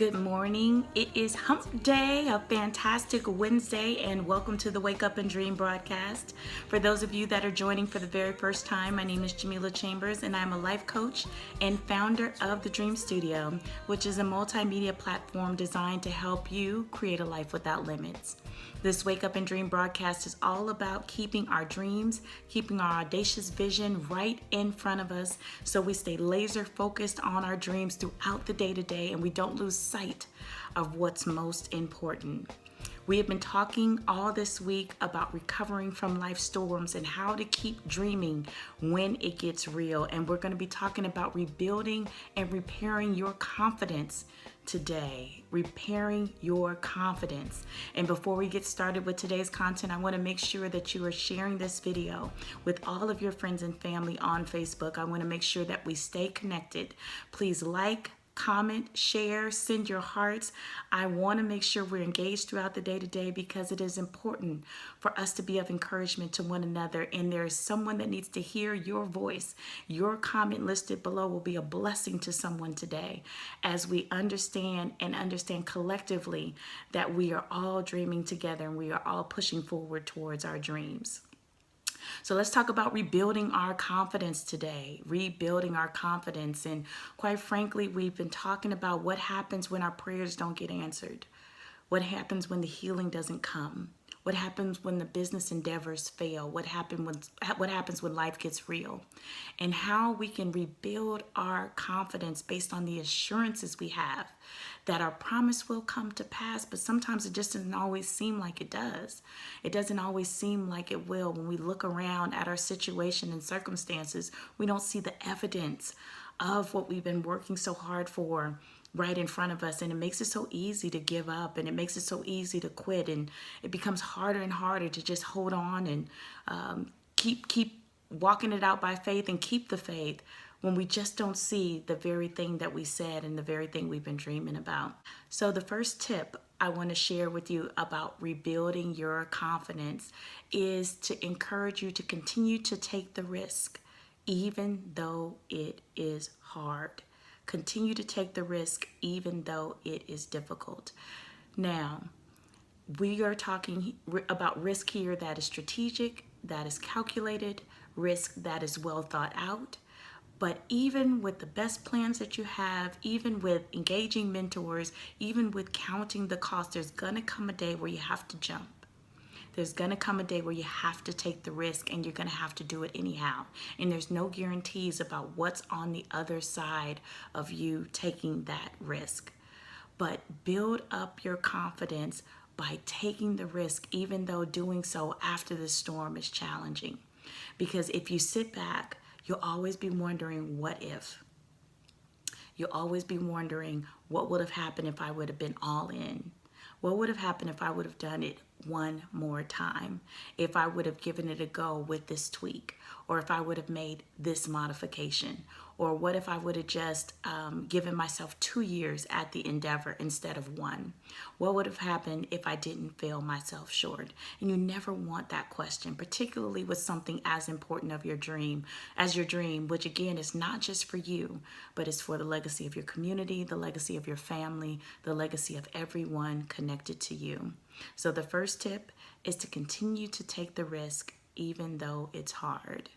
Good morning. It is Hump Day, a fantastic Wednesday, and welcome to the Wake Up and Dream broadcast. For those of you that are joining for the very first time, my name is Jamila Chambers, and I'm a life coach and founder of the Dream Studio, which is a multimedia platform designed to help you create a life without limits. This Wake Up and Dream broadcast is all about keeping our dreams, keeping our audacious vision right in front of us so we stay laser focused on our dreams throughout the day-to-day and we don't lose sight of what's most important. We have been talking all this week about recovering from life storms and how to keep dreaming when it gets real. And we're going to be talking about rebuilding and repairing your confidence today. Repairing your confidence. And before we get started with today's content, I want to make sure that you are sharing this video with all of your friends and family on Facebook. I want to make sure that we stay connected. Please like, comment, share, send your hearts. I want to make sure we're engaged throughout the day-to-day because it is important for us to be of encouragement to one another. And there is someone that needs to hear your voice. Your comment listed below will be a blessing to someone today as we understand collectively that we are all dreaming together and we are all pushing forward towards our dreams. So let's talk about rebuilding our confidence today, rebuilding our confidence. And quite frankly, we've been talking about what happens when our prayers don't get answered, what happens when the healing doesn't come, what happens when the business endeavors fail, what happens when life gets real, and how we can rebuild our confidence based on the assurances we have that our promise will come to pass, but sometimes it just doesn't always seem like it does. It doesn't always seem like it will. When we look around at our situation and circumstances, we don't see the evidence of what we've been working so hard for right in front of us, and it makes it so easy to give up, and it makes it so easy to quit, and it becomes harder and harder to just hold on and keep walking it out by faith and keep the faith when we just don't see the very thing that we said and the very thing we've been dreaming about. So the first tip I want to share with you about rebuilding your confidence is to encourage you to continue to take the risk, even though it is hard. Continue to take the risk, even though it is difficult. Now, we are talking about risk here that is strategic, that is calculated, risk that is well thought out. But even with the best plans that you have, even with engaging mentors, even with counting the cost, there's going to come a day where you have to jump. There's going to come a day where you have to take the risk and you're going to have to do it anyhow. And there's no guarantees about what's on the other side of you taking that risk. But build up your confidence by taking the risk, even though doing so after the storm is challenging. Because if you sit back, you'll always be wondering, what if? You'll always be wondering, what would have happened if I would have been all in? What would have happened if I would have done it one more time? If I would have given it a go with this tweak? Or if I would have made this modification? Or what if I would have just given myself 2 years at the endeavor instead of 1? What would have happened if I didn't fail myself short? And you never want that question, particularly with something as important of your dream as your dream, which again is not just for you, but it's for the legacy of your community, the legacy of your family, the legacy of everyone connected to you. So the first tip is to continue to take the risk, even though it's hard.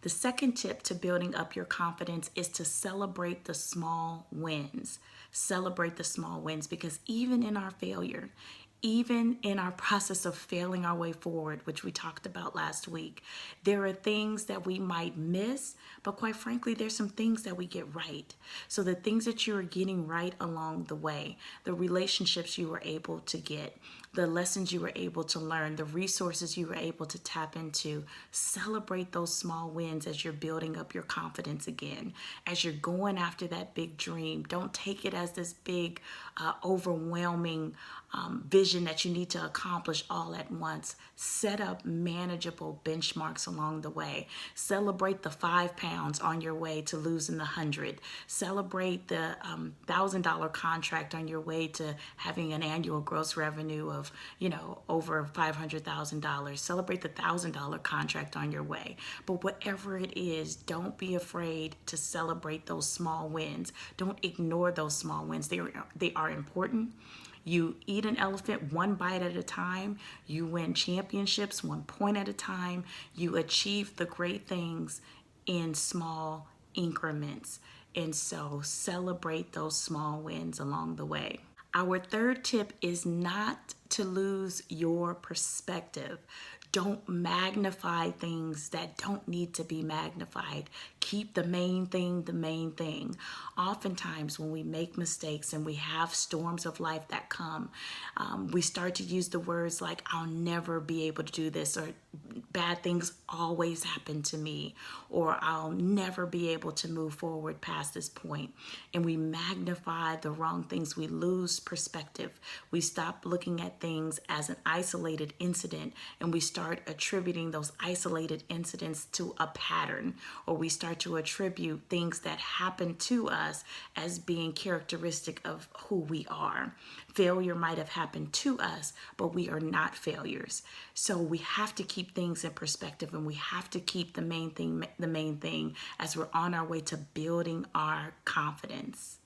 The second tip to building up your confidence is to celebrate the small wins. Celebrate the small wins, because even in our failure, even in our process of failing our way forward, which we talked about last week, there are things that we might miss, but quite frankly, there's some things that we get right. So the things that you are getting right along the way, the relationships you were able to get, the lessons you were able to learn, the resources you were able to tap into, celebrate those small wins as you're building up your confidence again, as you're going after that big dream. Don't take it as this big, overwhelming vision vision that you need to accomplish all at once. Set up manageable benchmarks along the way. Celebrate the 5 pounds on your way to losing the 100. Celebrate the $1,000 contract on your way to having an annual gross revenue of, over $500,000. Celebrate the $1,000 contract on your way. But whatever it is, don't be afraid to celebrate those small wins. Don't ignore those small wins. They are important. You eat an elephant one bite at a time. You win championships one point at a time. You achieve the great things in small increments. And so celebrate those small wins along the way. Our third tip is not to lose your perspective. Don't magnify things that don't need to be magnified. Keep the main thing the main thing. Oftentimes when we make mistakes and we have storms of life that come, we start to use the words like, I'll never be able to do this, or bad things always happen to me, or I'll never be able to move forward past this point. And we magnify the wrong things. We lose perspective. We stop looking at things as an isolated incident, and we start attributing those isolated incidents to a pattern, or we start to attribute things that happen to us as being characteristic of who we are. Failure might have happened to us, but we are not failures. So we have to keep things in perspective, and we have to keep the main thing as we're on our way to building our confidence.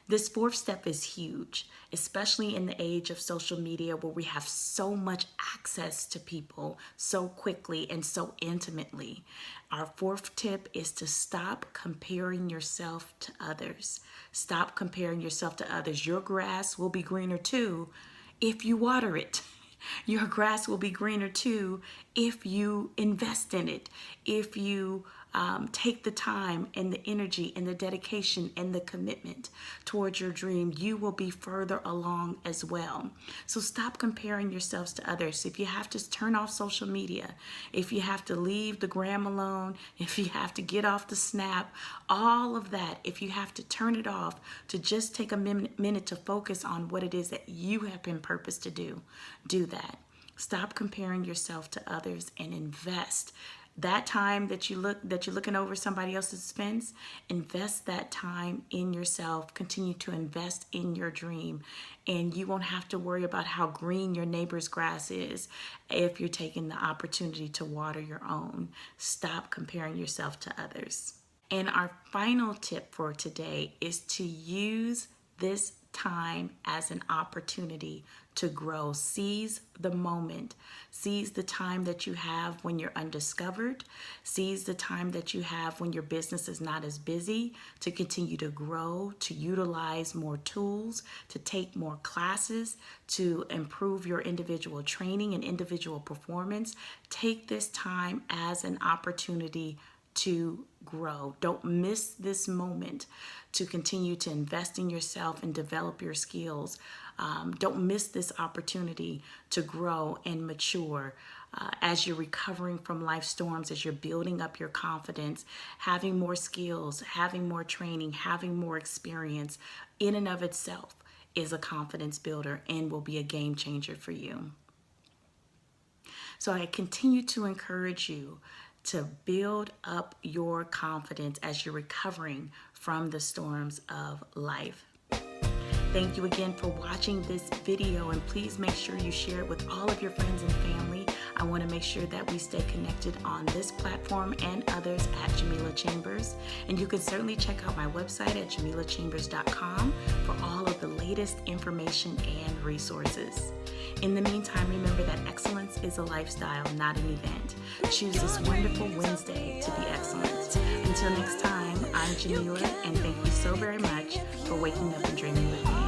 This fourth step is huge, especially in the age of social media where we have so much access to people so quickly and so intimately. Our fourth tip is to stop comparing yourself to others. Stop comparing yourself to others. Your grass will be greener too if you water it. Your grass will be greener too if you invest in it, if you take the time and the energy and the dedication and the commitment towards your dream. You will be further along as well. So stop comparing yourselves to others. If you have to turn off social media, if you have to leave the gram alone, if you have to get off the snap, all of that, if you have to turn it off to just take a minute to focus on what it is that you have been purposed to do, do that. Stop comparing yourself to others and invest. That time that you're looking over somebody else's fence, invest that time in yourself. Continue to invest in your dream, and you won't have to worry about how green your neighbor's grass is if you're taking the opportunity to water your own. Stop comparing yourself to others. And our final tip for today is to use this time as an opportunity to grow. Seize the moment. Seize the time that you have when you're undiscovered. Seize the time that you have when your business is not as busy to continue to grow, to utilize more tools, to take more classes, to improve your individual training and individual performance. Take this time as an opportunity to grow. Don't miss this moment to continue to invest in yourself and develop your skills. Don't miss this opportunity to grow and mature as you're recovering from life storms, as you're building up your confidence. Having more skills, having more training, having more experience in and of itself is a confidence builder and will be a game changer for you. So I continue to encourage you to build up your confidence as you're recovering from the storms of life. Thank you again for watching this video, and please make sure you share it with all of your friends and family. I want to make sure that we stay connected on this platform and others at Jamila Chambers. And you can certainly check out my website at jamilachambers.com for all of the latest information and resources. In the meantime, remember that excellence is a lifestyle, not an event. Choose this wonderful Wednesday to be excellent. Until next time, I'm Jamila, and thank you so very much for waking up and dreaming with me.